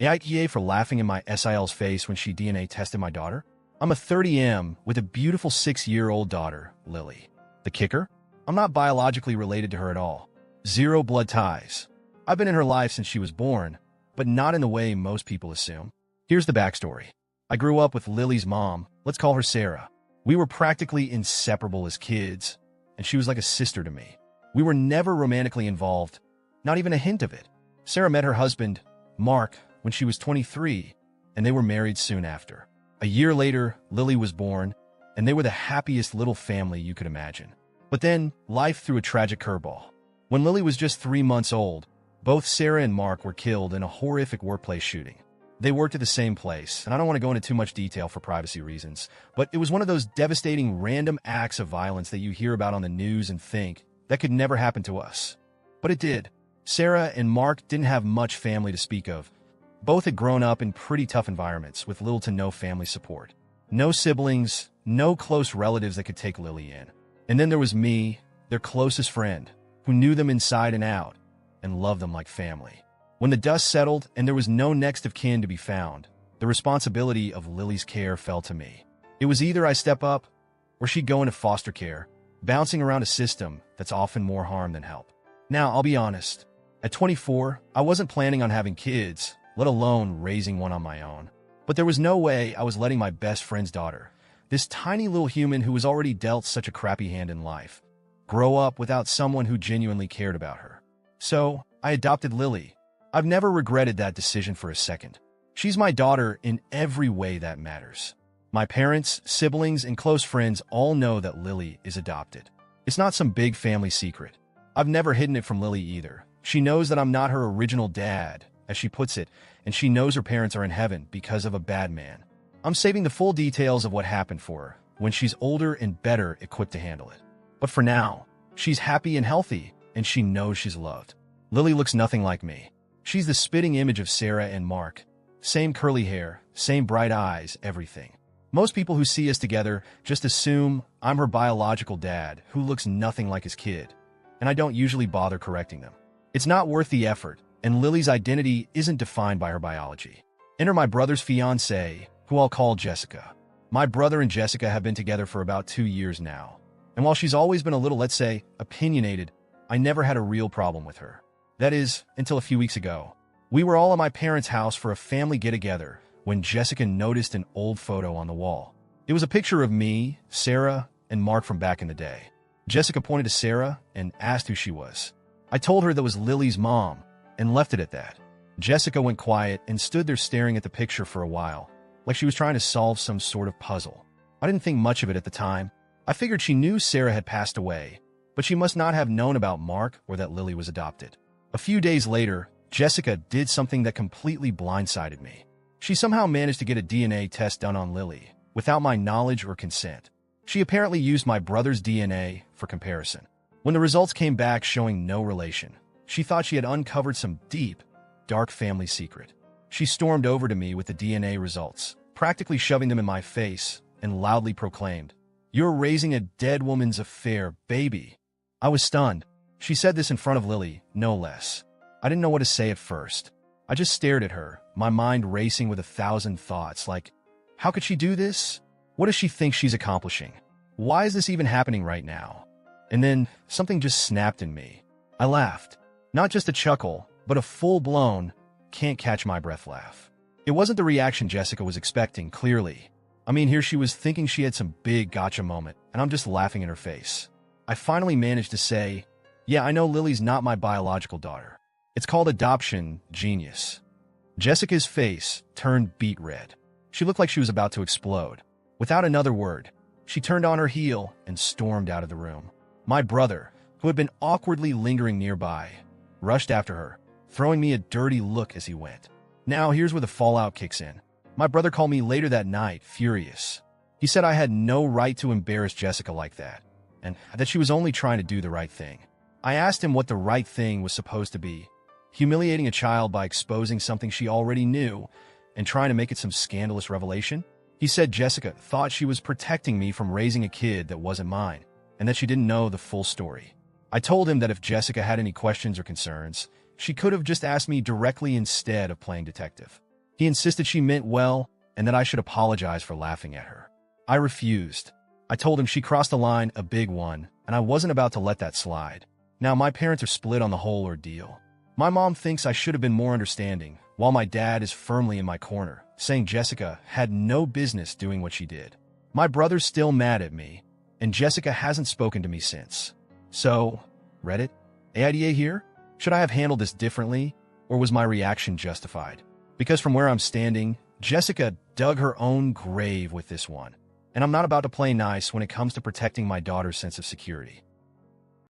AITA for laughing in my SIL's face when she DNA tested my daughter? I'm a 30M with a beautiful 6-year-old daughter, Lily. The kicker? I'm not biologically related to her at all. Zero blood ties. I've been in her life since she was born, but not in the way most people assume. Here's the backstory. I grew up with Lily's mom, let's call her Sarah. We were practically inseparable as kids, and she was like a sister to me. We were never romantically involved, not even a hint of it. Sarah met her husband, Mark, when she was 23, and they were married soon after. A year later, Lily was born, and they were the happiest little family you could imagine. But then, life threw a tragic curveball. When Lily was just 3 months old, both Sarah and Mark were killed in a horrific workplace shooting. They worked at the same place, and I don't want to go into too much detail for privacy reasons, but it was one of those devastating random acts of violence that you hear about on the news and think, that could never happen to us. But it did. Sarah and Mark didn't have much family to speak of. Both had grown up in pretty tough environments with little to no family support. No siblings, no close relatives that could take Lily in. And then there was me, their closest friend, who knew them inside and out and loved them like family. When the dust settled and there was no next of kin to be found, the responsibility of Lily's care fell to me. It was either I step up or she'd go into foster care, bouncing around a system that's often more harm than help. Now, I'll be honest. At 24, I wasn't planning on having kids, let alone raising one on my own. But there was no way I was letting my best friend's daughter, this tiny little human who was already dealt such a crappy hand in life, grow up without someone who genuinely cared about her. So, I adopted Lily. I've never regretted that decision for a second. She's my daughter in every way that matters. My parents, siblings, and close friends all know that Lily is adopted. It's not some big family secret. I've never hidden it from Lily either. She knows that I'm not her original dad, as she puts it, and she knows her parents are in heaven because of a bad man. I'm saving the full details of what happened for her when she's older and better equipped to handle it. But for now, she's happy and healthy, and she knows she's loved. Lily looks nothing like me. She's the spitting image of Sarah and Mark. Same curly hair, same bright eyes, everything. Most people who see us together just assume I'm her biological dad who looks nothing like his kid, and I don't usually bother correcting them. It's not worth the effort, and Lily's identity isn't defined by her biology. Enter my brother's fiancée, who I'll call Jessica. My brother and Jessica have been together for about 2 years now, and while she's always been a little, let's say, opinionated, I never had a real problem with her. That is, until a few weeks ago. We were all at my parents' house for a family get-together when Jessica noticed an old photo on the wall. It was a picture of me, Sarah, and Mark from back in the day. Jessica pointed to Sarah and asked who she was. I told her that was Lily's mom and left it at that. Jessica went quiet and stood there staring at the picture for a while, like she was trying to solve some sort of puzzle. I didn't think much of it at the time. I figured she knew Sarah had passed away, but she must not have known about Mark or that Lily was adopted. A few days later, Jessica did something that completely blindsided me. She somehow managed to get a DNA test done on Lily, without my knowledge or consent. She apparently used my brother's DNA for comparison. When the results came back showing no relation, she thought she had uncovered some deep, dark family secret. She stormed over to me with the DNA results, practically shoving them in my face, and loudly proclaimed, "You're raising a dead woman's affair, baby." I was stunned. She said this in front of Lily, no less. I didn't know what to say at first. I just stared at her, my mind racing with 1,000 thoughts, like, how could she do this? What does she think she's accomplishing? Why is this even happening right now? And then, something just snapped in me. I laughed. Not just a chuckle, but a full-blown, can't-catch-my-breath laugh. It wasn't the reaction Jessica was expecting, clearly. I mean, here she was thinking she had some big gotcha moment, and I'm just laughing in her face. I finally managed to say, yeah, I know Lily's not my biological daughter. It's called adoption, genius. Jessica's face turned beet red. She looked like she was about to explode. Without another word, she turned on her heel and stormed out of the room. My brother, who had been awkwardly lingering nearby, rushed after her, throwing me a dirty look as he went. Now, here's where the fallout kicks in. My brother called me later that night, furious. He said I had no right to embarrass Jessica like that, and that she was only trying to do the right thing. I asked him what the right thing was supposed to be. Humiliating a child by exposing something she already knew and trying to make it some scandalous revelation? He said Jessica thought she was protecting me from raising a kid that wasn't mine, and that she didn't know the full story. I told him that if Jessica had any questions or concerns, She could have just asked me directly instead of playing detective. He insisted she meant well and that I should apologize for laughing at her. I refused. I told him she crossed a line, a big one, and I wasn't about to let that slide. Now my parents are split on the whole ordeal. My mom thinks I should have been more understanding, while my dad is firmly in my corner, saying Jessica had no business doing what she did. My brother's still mad at me, and Jessica hasn't spoken to me since. So, Reddit? AITA here? Should I have handled this differently, or was my reaction justified? Because from where I'm standing, Jessica dug her own grave with this one, and I'm not about to play nice when it comes to protecting my daughter's sense of security.